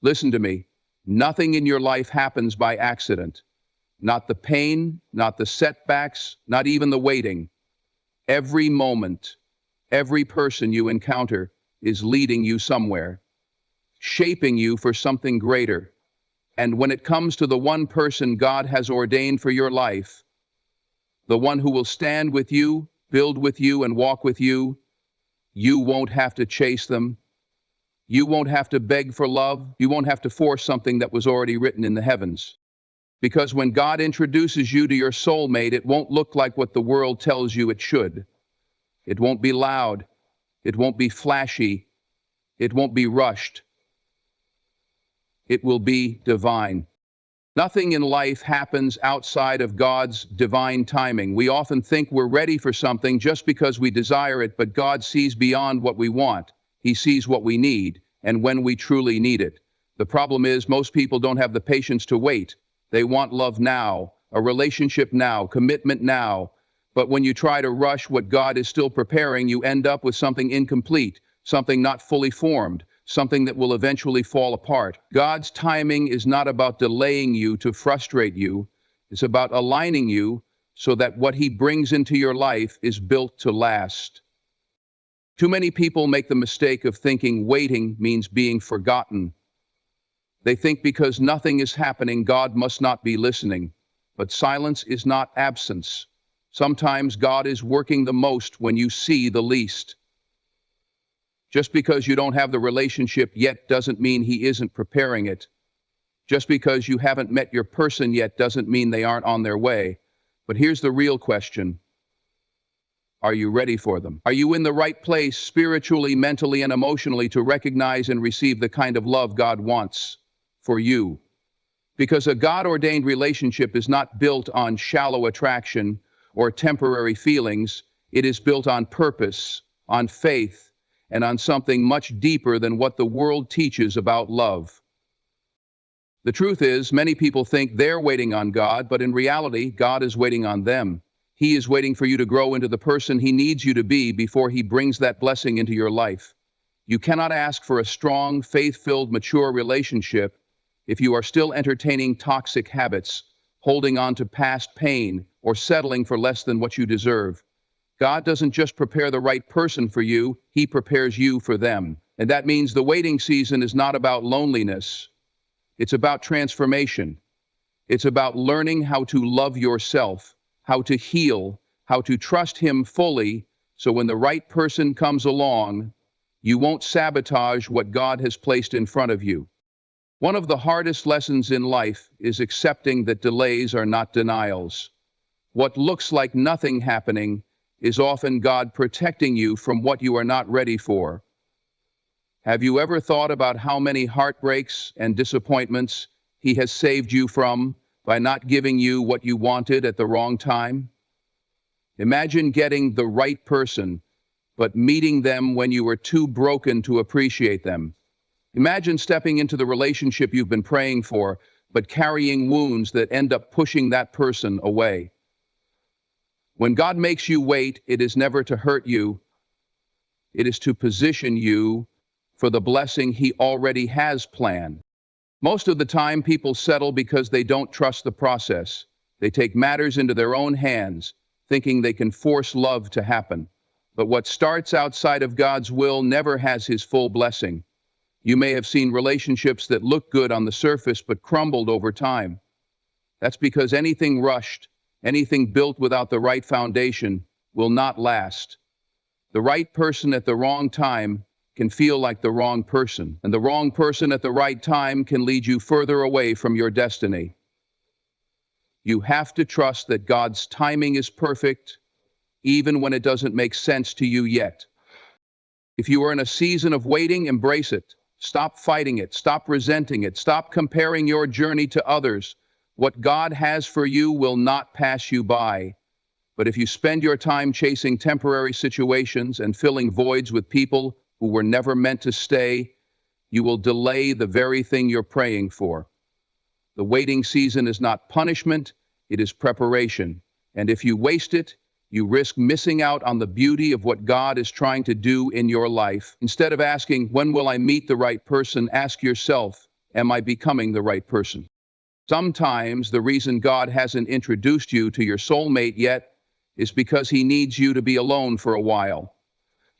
Listen to me. Nothing in your life happens by accident. Not the pain, not the setbacks, not even the waiting. Every moment, every person you encounter is leading you somewhere, shaping you for something greater. And when it comes to the one person God has ordained for your life, the one who will stand with you, build with you, and walk with you, you won't have to chase them. You won't have to beg for love. You won't have to force something that was already written in the heavens. Because when God introduces you to your soulmate, it won't look like what the world tells you it should. It won't be loud. It won't be flashy. It won't be rushed. It will be divine. Nothing in life happens outside of God's divine timing. We often think we're ready for something just because we desire it, but God sees beyond what we want. He sees what we need, and when we truly need it. The problem is most people don't have the patience to wait. They want love now, a relationship now, commitment now. But when you try to rush what God is still preparing, you end up with something incomplete, something not fully formed, something that will eventually fall apart. God's timing is not about delaying you to frustrate you. It's about aligning you so that what He brings into your life is built to last. Too many people make the mistake of thinking waiting means being forgotten. They think because nothing is happening, God must not be listening. But silence is not absence. Sometimes God is working the most when you see the least. Just because you don't have the relationship yet doesn't mean He isn't preparing it. Just because you haven't met your person yet doesn't mean they aren't on their way. But here's the real question. Are you ready for them? Are you in the right place spiritually, mentally, and emotionally to recognize and receive the kind of love God wants for you? Because a God-ordained relationship is not built on shallow attraction or temporary feelings. It is built on purpose, on faith, and on something much deeper than what the world teaches about love. The truth is, many people think they're waiting on God, but in reality, God is waiting on them. He is waiting for you to grow into the person He needs you to be before He brings that blessing into your life. You cannot ask for a strong, faith-filled, mature relationship if you are still entertaining toxic habits, holding on to past pain, or settling for less than what you deserve. God doesn't just prepare the right person for you, He prepares you for them. And that means the waiting season is not about loneliness. It's about transformation. It's about learning how to love yourself, how to heal, how to trust Him fully, so when the right person comes along, you won't sabotage what God has placed in front of you. One of the hardest lessons in life is accepting that delays are not denials. What looks like nothing happening is often God protecting you from what you are not ready for. Have you ever thought about how many heartbreaks and disappointments He has saved you from by not giving you what you wanted at the wrong time? Imagine getting the right person, but meeting them when you were too broken to appreciate them. Imagine stepping into the relationship you've been praying for, but carrying wounds that end up pushing that person away. When God makes you wait, it is never to hurt you. It is to position you for the blessing He already has planned. Most of the time, people settle because they don't trust the process. They take matters into their own hands, thinking they can force love to happen. But what starts outside of God's will never has His full blessing. You may have seen relationships that look good on the surface but crumbled over time. That's because anything rushed, anything built without the right foundation will not last. The right person at the wrong time can feel like the wrong person, and the wrong person at the right time can lead you further away from your destiny. You have to trust that God's timing is perfect, even when it doesn't make sense to you yet. If you are in a season of waiting, embrace it. Stop fighting it. Stop resenting it. Stop comparing your journey to others. What God has for you will not pass you by. But if you spend your time chasing temporary situations and filling voids with people who were never meant to stay, you will delay the very thing you're praying for. The waiting season is not punishment, it is preparation. And if you waste it, you risk missing out on the beauty of what God is trying to do in your life. Instead of asking, when will I meet the right person, ask yourself, Am I becoming the right person? Sometimes the reason God hasn't introduced you to your soulmate yet is because he needs you to be alone for a while.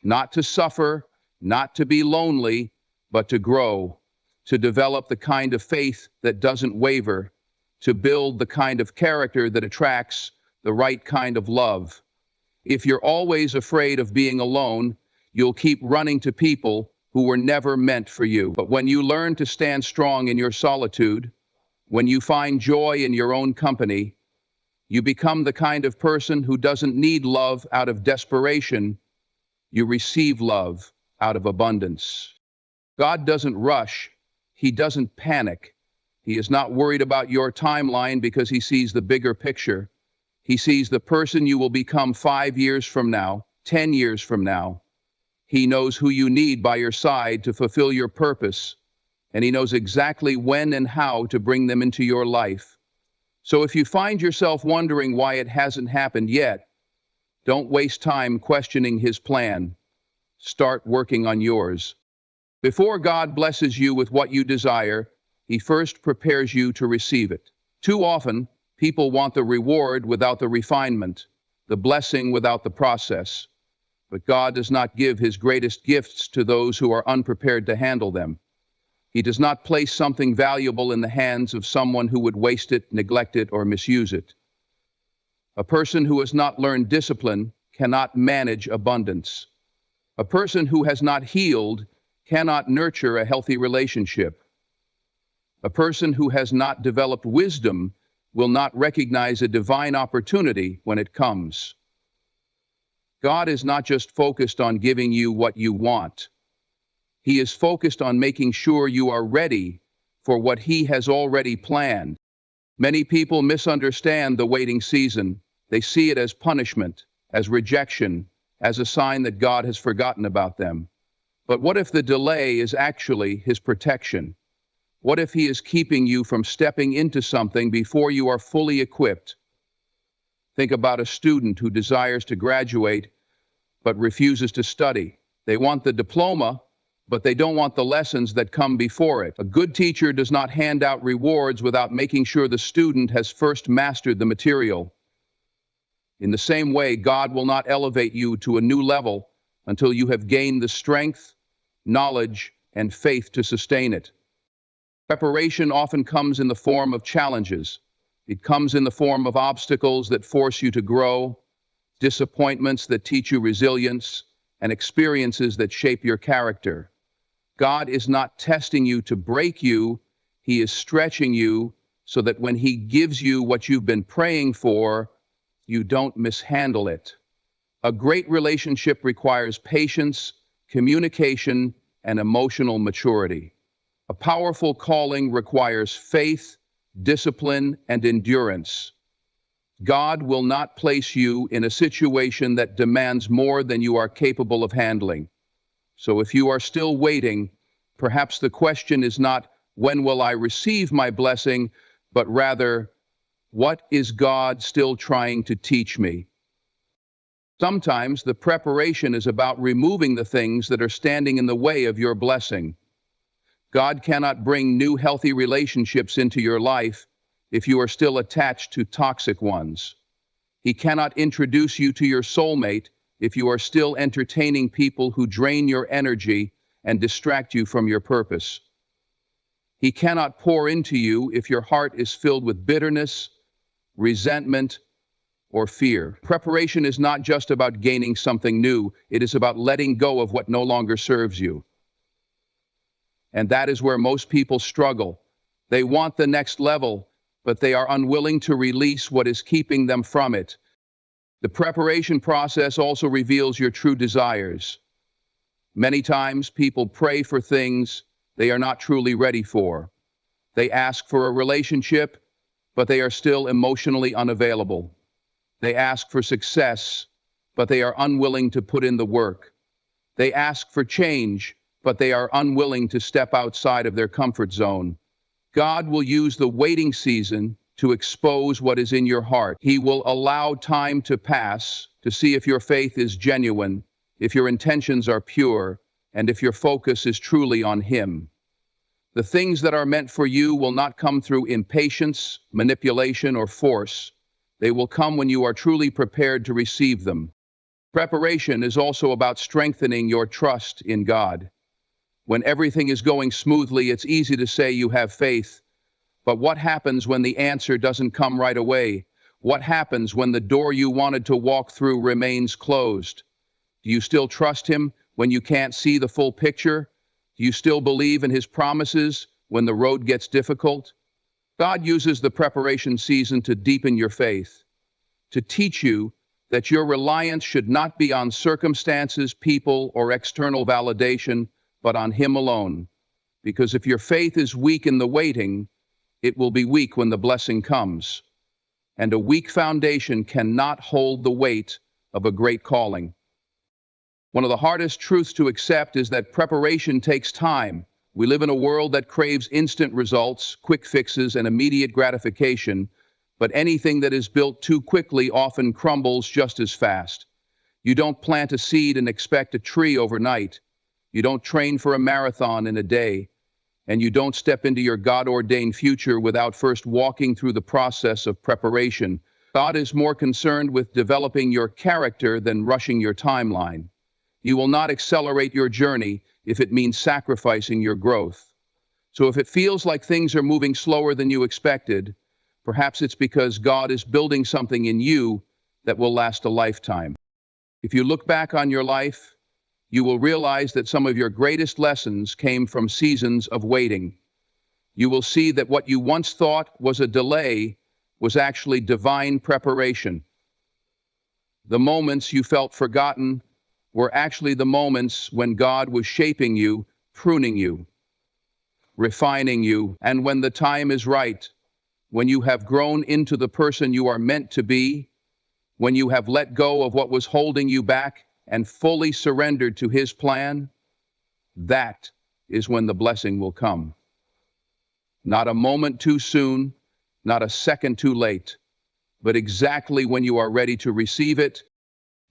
Not to suffer, not to be lonely, but to grow, to develop the kind of faith that doesn't waver, to build the kind of character that attracts the right kind of love. If you're always afraid of being alone, you'll keep running to people who were never meant for you. But when you learn to stand strong in your solitude, when you find joy in your own company, you become the kind of person who doesn't need love out of desperation. You receive love out of abundance. God doesn't rush. He doesn't panic. He is not worried about your timeline because he sees the bigger picture. He sees the person you will become 5 years from now, 10 years from now. He knows who you need by your side to fulfill your purpose, and he knows exactly when and how to bring them into your life. So if you find yourself wondering why it hasn't happened yet, don't waste time questioning his plan. Start working on yours. Before God blesses you with what you desire, he first prepares you to receive it. Too often, people want the reward without the refinement, the blessing without the process. But God does not give his greatest gifts to those who are unprepared to handle them. He does not place something valuable in the hands of someone who would waste it, neglect it, or misuse it. A person who has not learned discipline cannot manage abundance. A person who has not healed cannot nurture a healthy relationship. A person who has not developed wisdom will not recognize a divine opportunity when it comes. God is not just focused on giving you what you want. He is focused on making sure you are ready for what he has already planned. Many people misunderstand the waiting season. They see it as punishment, as rejection, as a sign that God has forgotten about them. But what if the delay is actually his protection? What if he is keeping you from stepping into something before you are fully equipped? Think about a student who desires to graduate but refuses to study. They want the diploma, but they don't want the lessons that come before it. A good teacher does not hand out rewards without making sure the student has first mastered the material. In the same way, God will not elevate you to a new level until you have gained the strength, knowledge, and faith to sustain it. Preparation often comes in the form of challenges. It comes in the form of obstacles that force you to grow, disappointments that teach you resilience, and experiences that shape your character. God is not testing you to break you. He is stretching you so that when he gives you what you've been praying for, you don't mishandle it. A great relationship requires patience, communication, and emotional maturity. A powerful calling requires faith, discipline, and endurance. God will not place you in a situation that demands more than you are capable of handling. So if you are still waiting, perhaps the question is not, when will I receive my blessing, but rather, what is God still trying to teach me? Sometimes the preparation is about removing the things that are standing in the way of your blessing. God cannot bring new healthy relationships into your life if you are still attached to toxic ones. He cannot introduce you to your soulmate if you are still entertaining people who drain your energy and distract you from your purpose. He cannot pour into you if your heart is filled with bitterness, resentment, or fear. Preparation is not just about gaining something new, it is about letting go of what no longer serves you. And that is where most people struggle. They want the next level, but they are unwilling to release what is keeping them from it. The preparation process also reveals your true desires. Many times people pray for things they are not truly ready for. They ask for a relationship, but they are still emotionally unavailable. They ask for success, but they are unwilling to put in the work. They ask for change, but they are unwilling to step outside of their comfort zone. God will use the waiting season to expose what is in your heart. He will allow time to pass to see if your faith is genuine, if your intentions are pure, and if your focus is truly on him. The things that are meant for you will not come through impatience, manipulation, or force. They will come when you are truly prepared to receive them. Preparation is also about strengthening your trust in God. When everything is going smoothly, it's easy to say you have faith. But what happens when the answer doesn't come right away? What happens when the door you wanted to walk through remains closed? Do you still trust Him when you can't see the full picture? Do you still believe in His promises when the road gets difficult? God uses the preparation season to deepen your faith, to teach you that your reliance should not be on circumstances, people, or external validation, but on Him alone. Because if your faith is weak in the waiting, it will be weak when the blessing comes. And a weak foundation cannot hold the weight of a great calling. One of the hardest truths to accept is that preparation takes time. We live in a world that craves instant results, quick fixes, and immediate gratification, but anything that is built too quickly often crumbles just as fast. You don't plant a seed and expect a tree overnight. You don't train for a marathon in a day. And you don't step into your God-ordained future without first walking through the process of preparation. God is more concerned with developing your character than rushing your timeline. You will not accelerate your journey if it means sacrificing your growth. So if it feels like things are moving slower than you expected, perhaps it's because God is building something in you that will last a lifetime. If you look back on your life, you will realize that some of your greatest lessons came from seasons of waiting. You will see that what you once thought was a delay was actually divine preparation. The moments you felt forgotten were actually the moments when God was shaping you, pruning you, refining you, and when the time is right, when you have grown into the person you are meant to be, when you have let go of what was holding you back and fully surrendered to His plan, that is when the blessing will come. Not a moment too soon, not a second too late, but exactly when you are ready to receive it.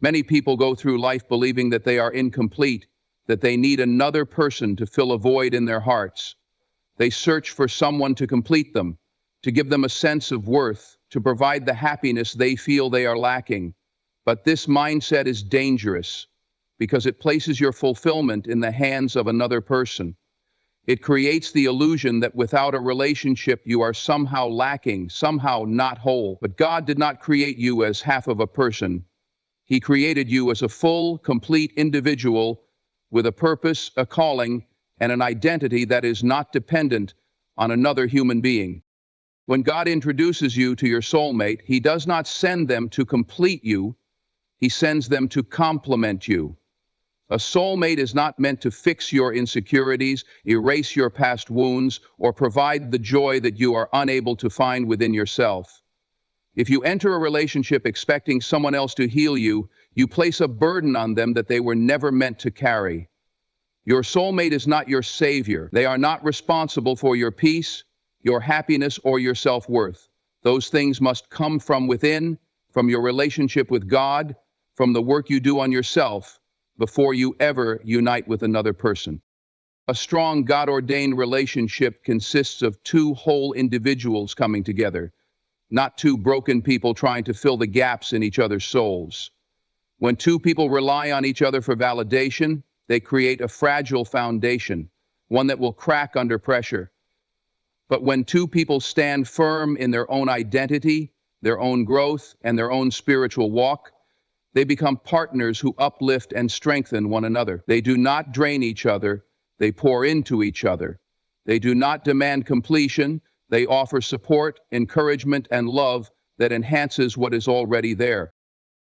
Many people go through life believing that they are incomplete, that they need another person to fill a void in their hearts. They search for someone to complete them, to give them a sense of worth, to provide the happiness they feel they are lacking. But this mindset is dangerous because it places your fulfillment in the hands of another person. It creates the illusion that without a relationship you are somehow lacking, somehow not whole. But God did not create you as half of a person. He created you as a full, complete individual with a purpose, a calling, and an identity that is not dependent on another human being. When God introduces you to your soulmate, He does not send them to complete you. He sends them to complement you. A soulmate is not meant to fix your insecurities, erase your past wounds, or provide the joy that you are unable to find within yourself. If you enter a relationship expecting someone else to heal you, you place a burden on them that they were never meant to carry. Your soulmate is not your savior. They are not responsible for your peace, your happiness, or your self-worth. Those things must come from within, from your relationship with God, from the work you do on yourself, before you ever unite with another person. A strong God-ordained relationship consists of two whole individuals coming together, not two broken people trying to fill the gaps in each other's souls. When two people rely on each other for validation, they create a fragile foundation, one that will crack under pressure. But when two people stand firm in their own identity, their own growth, and their own spiritual walk, they become partners who uplift and strengthen one another. They do not drain each other, they pour into each other. They do not demand completion, they offer support, encouragement, and love that enhances what is already there.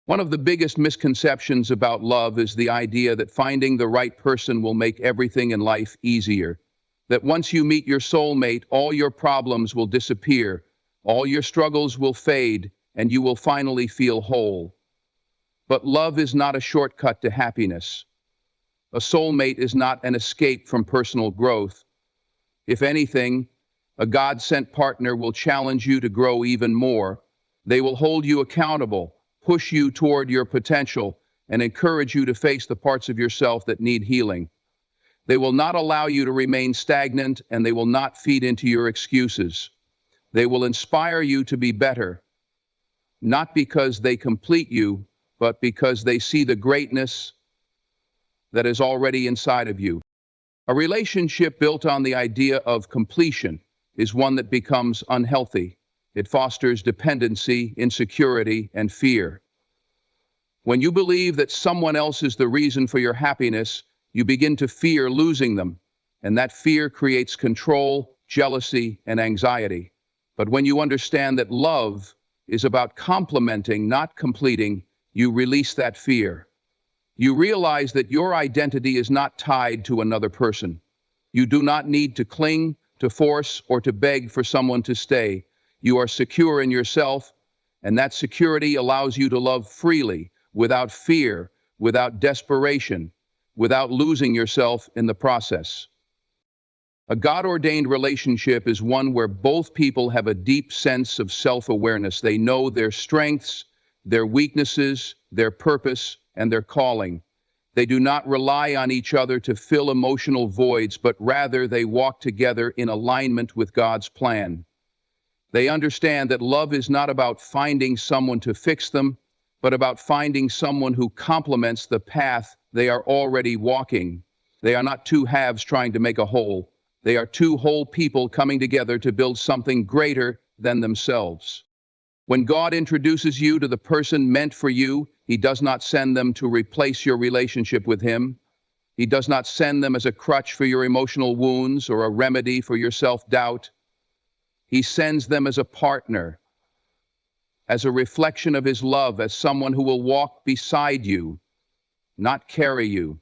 One of the biggest misconceptions about love is the idea that finding the right person will make everything in life easier. That once you meet your soulmate, all your problems will disappear, all your struggles will fade, and you will finally feel whole. But love is not a shortcut to happiness. A soulmate is not an escape from personal growth. If anything, a God-sent partner will challenge you to grow even more. They will hold you accountable, push you toward your potential, and encourage you to face the parts of yourself that need healing. They will not allow you to remain stagnant, and they will not feed into your excuses. They will inspire you to be better, not because they complete you, but because they see the greatness that is already inside of you. A relationship built on the idea of completion is one that becomes unhealthy. It fosters dependency, insecurity, and fear. When you believe that someone else is the reason for your happiness, you begin to fear losing them, and that fear creates control, jealousy, and anxiety. But when you understand that love is about complementing, not completing, you release that fear. You realize that your identity is not tied to another person. You do not need to cling, to force, or to beg for someone to stay. You are secure in yourself, and that security allows you to love freely, without fear, without desperation, without losing yourself in the process. A God-ordained relationship is one where both people have a deep sense of self-awareness. They know their strengths, their weaknesses, their purpose, and their calling. They do not rely on each other to fill emotional voids, but rather they walk together in alignment with God's plan. They understand that love is not about finding someone to fix them, but about finding someone who complements the path they are already walking. They are not two halves trying to make a whole. They are two whole people coming together to build something greater than themselves. When God introduces you to the person meant for you, He does not send them to replace your relationship with Him. He does not send them as a crutch for your emotional wounds or a remedy for your self-doubt. He sends them as a partner, as a reflection of His love, as someone who will walk beside you, not carry you.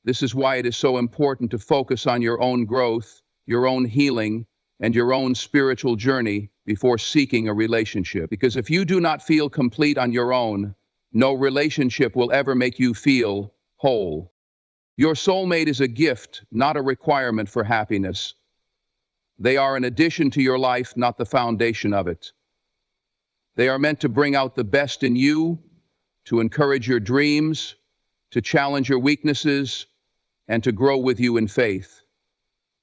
This is why it is so important to focus on your own growth, your own healing, and your own spiritual journey before seeking a relationship. Because if you do not feel complete on your own, no relationship will ever make you feel whole. Your soulmate is a gift, not a requirement for happiness. They are an addition to your life, not the foundation of it. They are meant to bring out the best in you, to encourage your dreams, to challenge your weaknesses, and to grow with you in faith.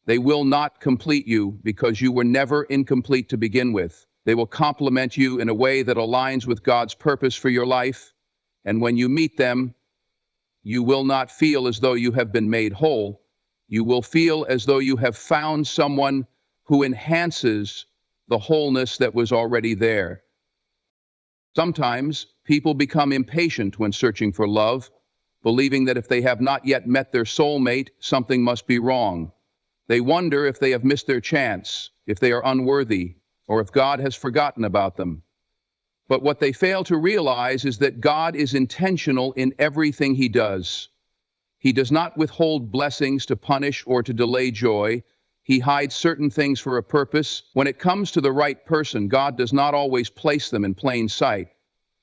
They will not complete you because you were never incomplete to begin with. They will complement you in a way that aligns with God's purpose for your life. And when you meet them, you will not feel as though you have been made whole. You will feel as though you have found someone who enhances the wholeness that was already there. Sometimes people become impatient when searching for love, believing that if they have not yet met their soulmate, something must be wrong. They wonder if they have missed their chance, if they are unworthy, or if God has forgotten about them. But what they fail to realize is that God is intentional in everything He does. He does not withhold blessings to punish or to delay joy. He hides certain things for a purpose. When it comes to the right person, God does not always place them in plain sight.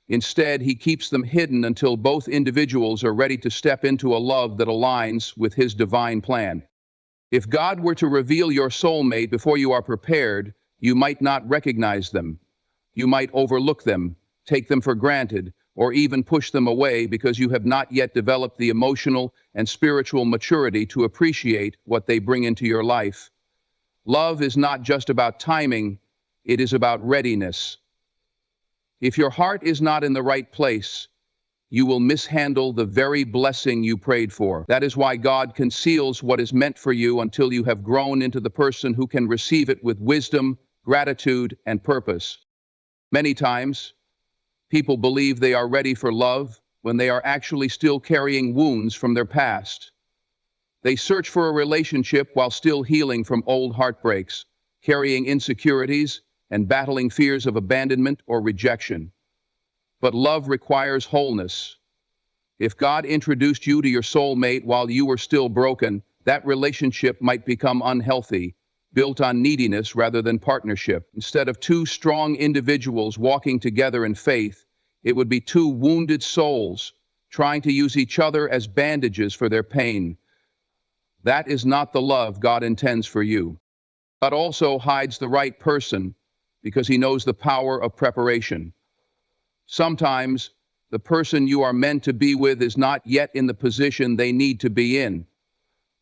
Instead, He keeps them hidden until both individuals are ready to step into a love that aligns with His divine plan. If God were to reveal your soulmate before you are prepared, you might not recognize them. You might overlook them, take them for granted, or even push them away because you have not yet developed the emotional and spiritual maturity to appreciate what they bring into your life. Love is not just about timing, it is about readiness. If your heart is not in the right place, you will mishandle the very blessing you prayed for. That is why God conceals what is meant for you until you have grown into the person who can receive it with wisdom, gratitude, and purpose. Many times, people believe they are ready for love when they are actually still carrying wounds from their past. They search for a relationship while still healing from old heartbreaks, carrying insecurities, and battling fears of abandonment or rejection. But love requires wholeness. If God introduced you to your soulmate while you were still broken, that relationship might become unhealthy, built on neediness rather than partnership. Instead of two strong individuals walking together in faith, it would be two wounded souls trying to use each other as bandages for their pain. That is not the love God intends for you. God also hides the right person because He knows the power of preparation. Sometimes, the person you are meant to be with is not yet in the position they need to be in.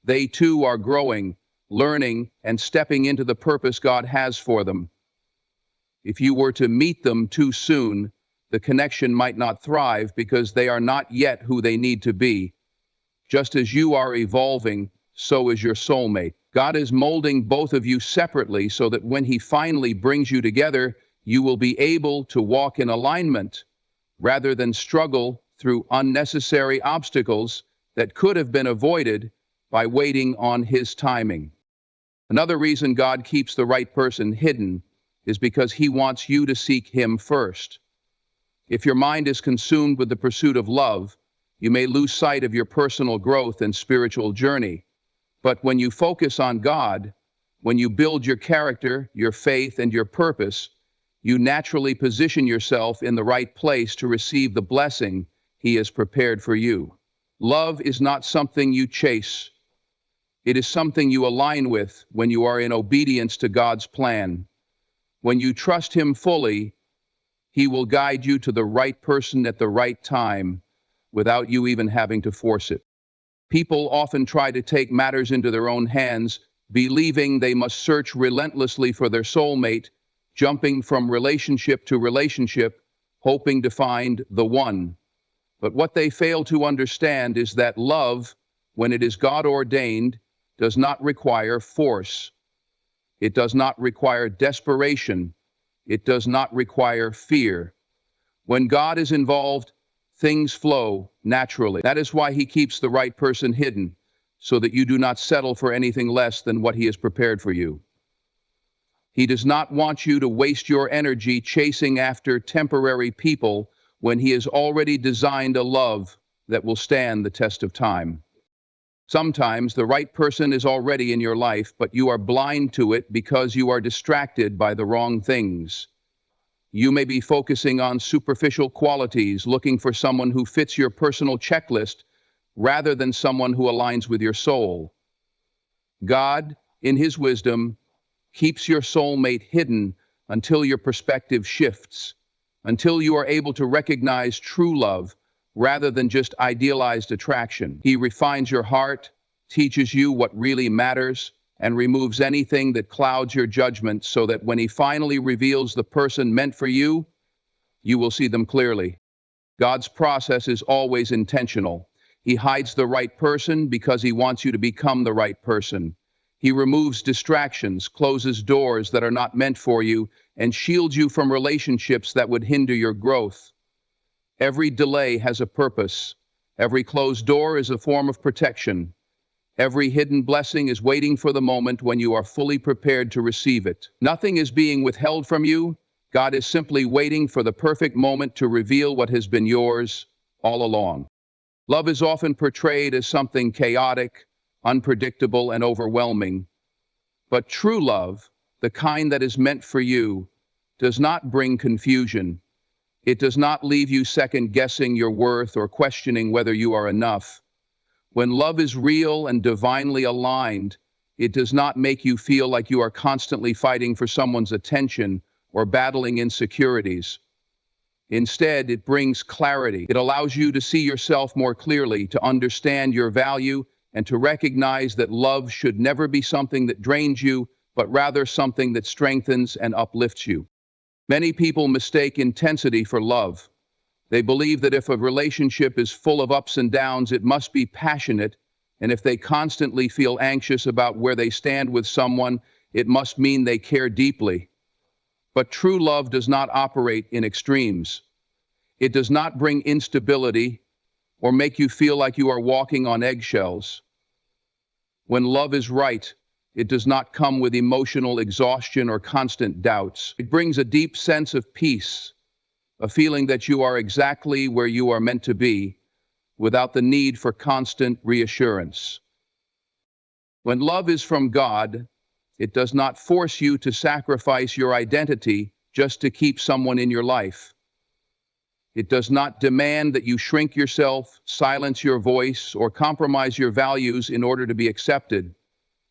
They too are growing, learning, and stepping into the purpose God has for them. If you were to meet them too soon, the connection might not thrive because they are not yet who they need to be. Just as you are evolving, so is your soulmate. God is molding both of you separately so that when He finally brings you together, you will be able to walk in alignment rather than struggle through unnecessary obstacles that could have been avoided by waiting on His timing. Another reason God keeps the right person hidden is because He wants you to seek Him first. If your mind is consumed with the pursuit of love, you may lose sight of your personal growth and spiritual journey. But when you focus on God, when you build your character, your faith, and your purpose, you naturally position yourself in the right place to receive the blessing He has prepared for you. Love is not something you chase. It is something you align with when you are in obedience to God's plan. When you trust Him fully, He will guide you to the right person at the right time without you even having to force it. People often try to take matters into their own hands, believing they must search relentlessly for their soulmate, jumping from relationship to relationship, hoping to find the one. But what they fail to understand is that love, when it is God ordained, does not require force. It does not require desperation. It does not require fear. When God is involved, things flow naturally. That is why He keeps the right person hidden, so that you do not settle for anything less than what He has prepared for you. He does not want you to waste your energy chasing after temporary people when He has already designed a love that will stand the test of time. Sometimes the right person is already in your life, but you are blind to it because you are distracted by the wrong things. You may be focusing on superficial qualities, looking for someone who fits your personal checklist rather than someone who aligns with your soul. God, in His wisdom, keeps your soulmate hidden until your perspective shifts, until you are able to recognize true love rather than just idealized attraction. He refines your heart, teaches you what really matters, and removes anything that clouds your judgment so that when He finally reveals the person meant for you, you will see them clearly. God's process is always intentional. He hides the right person because He wants you to become the right person. He removes distractions, closes doors that are not meant for you, and shields you from relationships that would hinder your growth. Every delay has a purpose. Every closed door is a form of protection. Every hidden blessing is waiting for the moment when you are fully prepared to receive it. Nothing is being withheld from you. God is simply waiting for the perfect moment to reveal what has been yours all along. Love is often portrayed as something chaotic, unpredictable, and overwhelming. But true love, the kind that is meant for you, does not bring confusion. It does not leave you second-guessing your worth or questioning whether you are enough. When love is real and divinely aligned, it does not make you feel like you are constantly fighting for someone's attention or battling insecurities. Instead, it brings clarity. It allows you to see yourself more clearly, to understand your value, and to recognize that love should never be something that drains you, but rather something that strengthens and uplifts you. Many people mistake intensity for love. They believe that if a relationship is full of ups and downs, it must be passionate, and if they constantly feel anxious about where they stand with someone, it must mean they care deeply. But true love does not operate in extremes. It does not bring instability or make you feel like you are walking on eggshells. When love is right, it does not come with emotional exhaustion or constant doubts. It brings a deep sense of peace, a feeling that you are exactly where you are meant to be, without the need for constant reassurance. When love is from God, it does not force you to sacrifice your identity just to keep someone in your life. It does not demand that you shrink yourself, silence your voice, or compromise your values in order to be accepted.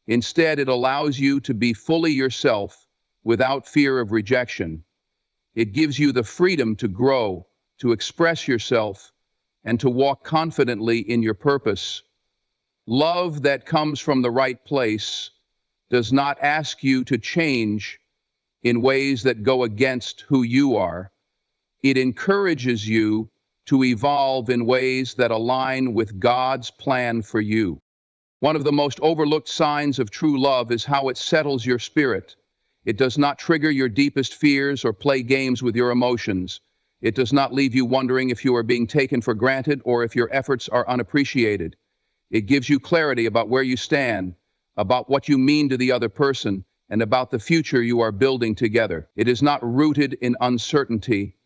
Instead, it allows you to be fully yourself without fear of rejection. It gives you the freedom to grow, to express yourself, and to walk confidently in your purpose. Love that comes from the right place does not ask you to change in ways that go against who you are. It encourages you to evolve in ways that align with God's plan for you. One of the most overlooked signs of true love is how it settles your spirit. It does not trigger your deepest fears or play games with your emotions. It does not leave you wondering if you are being taken for granted or if your efforts are unappreciated. It gives you clarity about where you stand, about what you mean to the other person, and about the future you are building together. It is not rooted in uncertainty.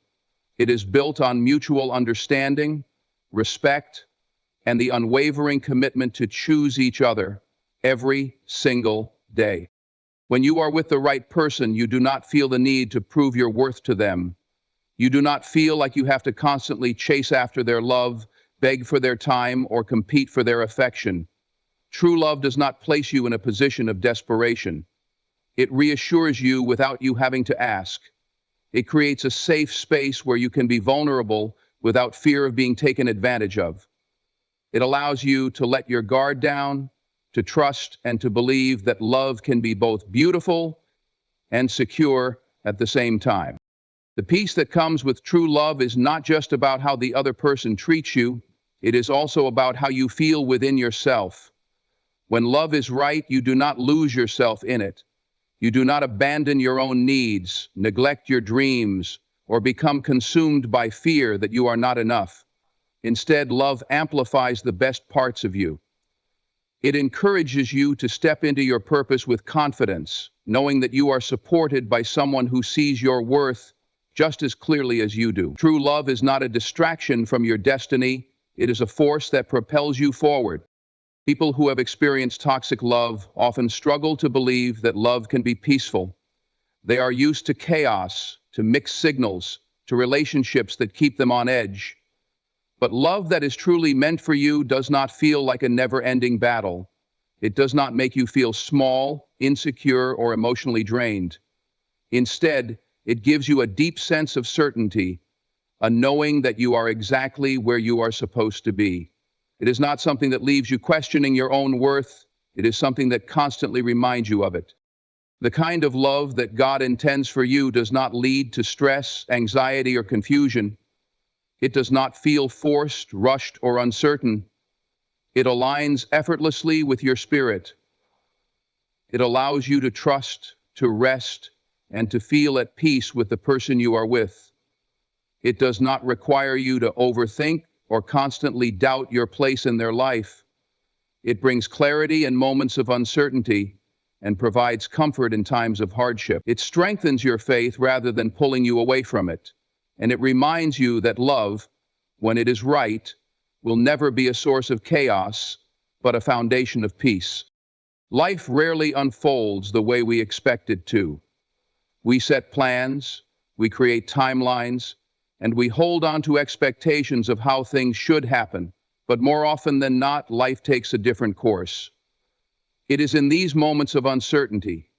It is built on mutual understanding, respect, and the unwavering commitment to choose each other every single day. When you are with the right person, you do not feel the need to prove your worth to them. You do not feel like you have to constantly chase after their love, beg for their time, or compete for their affection. True love does not place you in a position of desperation. It reassures you without you having to ask. It creates a safe space where you can be vulnerable without fear of being taken advantage of. It allows you to let your guard down, to trust and to believe that love can be both beautiful and secure at the same time. The peace that comes with true love is not just about how the other person treats you, it is also about how you feel within yourself. When love is right, you do not lose yourself in it. You do not abandon your own needs, neglect your dreams, or become consumed by fear that you are not enough. Instead, love amplifies the best parts of you. It encourages you to step into your purpose with confidence, knowing that you are supported by someone who sees your worth just as clearly as you do. True love is not a distraction from your destiny. It is a force that propels you forward. People who have experienced toxic love often struggle to believe that love can be peaceful. They are used to chaos, to mixed signals, to relationships that keep them on edge. But love that is truly meant for you does not feel like a never-ending battle. It does not make you feel small, insecure, or emotionally drained. Instead, it gives you a deep sense of certainty, a knowing that you are exactly where you are supposed to be. It is not something that leaves you questioning your own worth. It is something that constantly reminds you of it. The kind of love that God intends for you does not lead to stress, anxiety, or confusion. It does not feel forced, rushed, or uncertain. It aligns effortlessly with your spirit. It allows you to trust, to rest, and to feel at peace with the person you are with. It does not require you to overthink or constantly doubt your place in their life. It brings clarity in moments of uncertainty and provides comfort in times of hardship. It strengthens your faith rather than pulling you away from it. And it reminds you that love, when it is right, will never be a source of chaos, but a foundation of peace. Life rarely unfolds the way we expect it to. We set plans, we create timelines, and we hold on to expectations of how things should happen. But more often than not, life takes a different course. It is in these moments of uncertainty,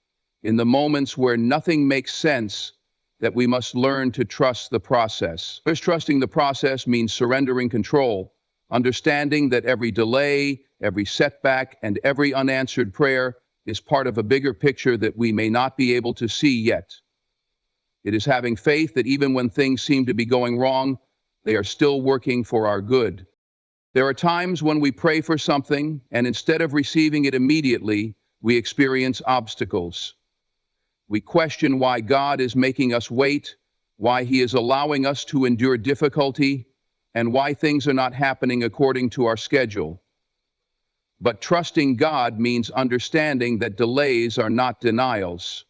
in the moments where nothing makes sense, that we must learn to trust the process. First, trusting the process means surrendering control, understanding that every delay, every setback, and every unanswered prayer is part of a bigger picture that we may not be able to see yet. It is having faith that even when things seem to be going wrong, they are still working for our good. There are times when we pray for something, and instead of receiving it immediately, we experience obstacles. We question why God is making us wait, why He is allowing us to endure difficulty, and why things are not happening according to our schedule. But trusting God means understanding that delays are not denials.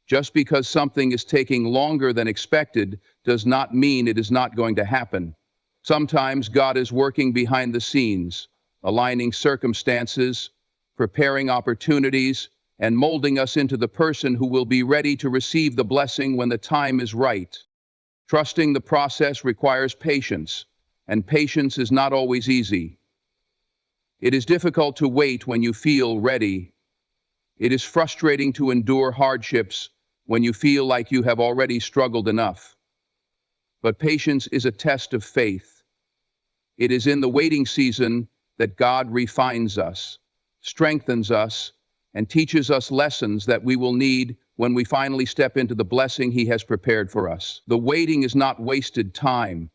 Just because something is taking longer than expected does not mean it is not going to happen. Sometimes God is working behind the scenes, aligning circumstances, preparing opportunities, and molding us into the person who will be ready to receive the blessing when the time is right. Trusting the process requires patience, and patience is not always easy. It is difficult to wait when you feel ready. It is frustrating to endure hardships when you feel like you have already struggled enough. But patience is a test of faith. It is in the waiting season that God refines us, strengthens us, and teaches us lessons that we will need when we finally step into the blessing He has prepared for us. The waiting is not wasted time.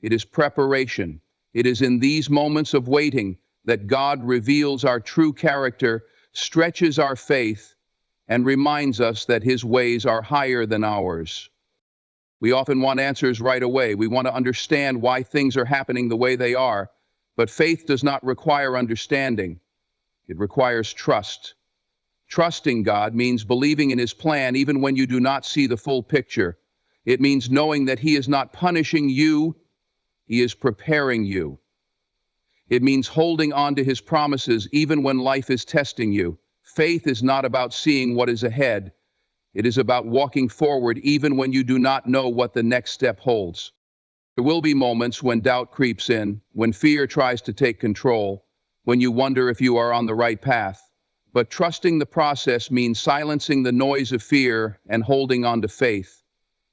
It is preparation. It is in these moments of waiting that God reveals our true character, stretches our faith, and reminds us that His ways are higher than ours. We often want answers right away. We want to understand why things are happening the way they are. But faith does not require understanding. It requires trust. Trusting God means believing in His plan even when you do not see the full picture. It means knowing that He is not punishing you, He is preparing you. It means holding on to His promises even when life is testing you. Faith is not about seeing what is ahead. It is about walking forward even when you do not know what the next step holds. There will be moments when doubt creeps in, when fear tries to take control, when you wonder if you are on the right path. But trusting the process means silencing the noise of fear and holding on to faith.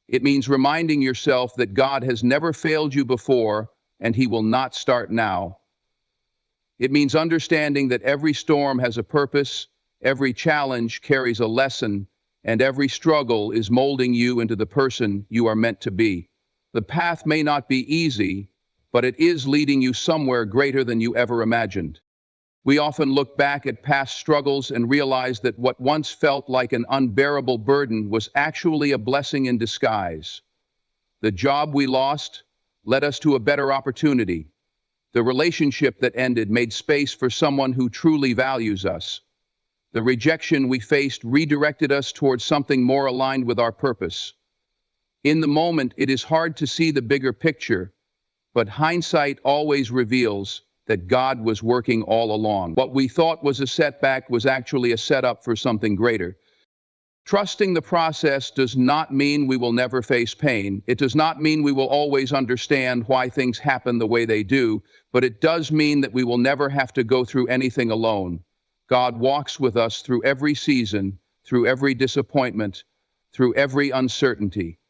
It means reminding yourself that God has never failed you before and He will not start now. It means understanding that every storm has a purpose, every challenge carries a lesson, and every struggle is molding you into the person you are meant to be. The path may not be easy, but it is leading you somewhere greater than you ever imagined. We often look back at past struggles and realize that what once felt like an unbearable burden was actually a blessing in disguise. The job we lost led us to a better opportunity. The relationship that ended made space for someone who truly values us. The rejection we faced redirected us towards something more aligned with our purpose. In the moment, it is hard to see the bigger picture, but hindsight always reveals that God was working all along. What we thought was a setback was actually a setup for something greater. Trusting the process does not mean we will never face pain. It does not mean we will always understand why things happen the way they do, but it does mean that we will never have to go through anything alone. God walks with us through every season, through every disappointment, through every uncertainty.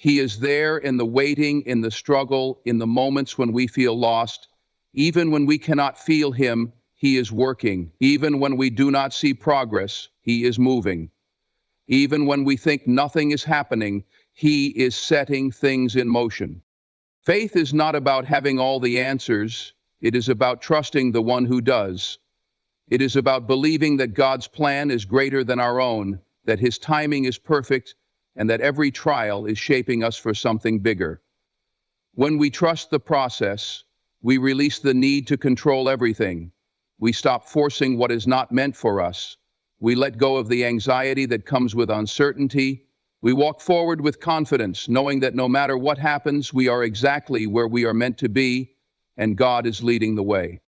He is there in the waiting, in the struggle, in the moments when we feel lost. Even when we cannot feel Him, He is working. Even when we do not see progress, He is moving. Even when we think nothing is happening, He is setting things in motion. Faith is not about having all the answers. It is about trusting the one who does. It is about believing that God's plan is greater than our own, that His timing is perfect, and that every trial is shaping us for something bigger. When we trust the process, we release the need to control everything. We stop forcing what is not meant for us. We let go of the anxiety that comes with uncertainty. We walk forward with confidence, knowing that no matter what happens, we are exactly where we are meant to be, and God is leading the way.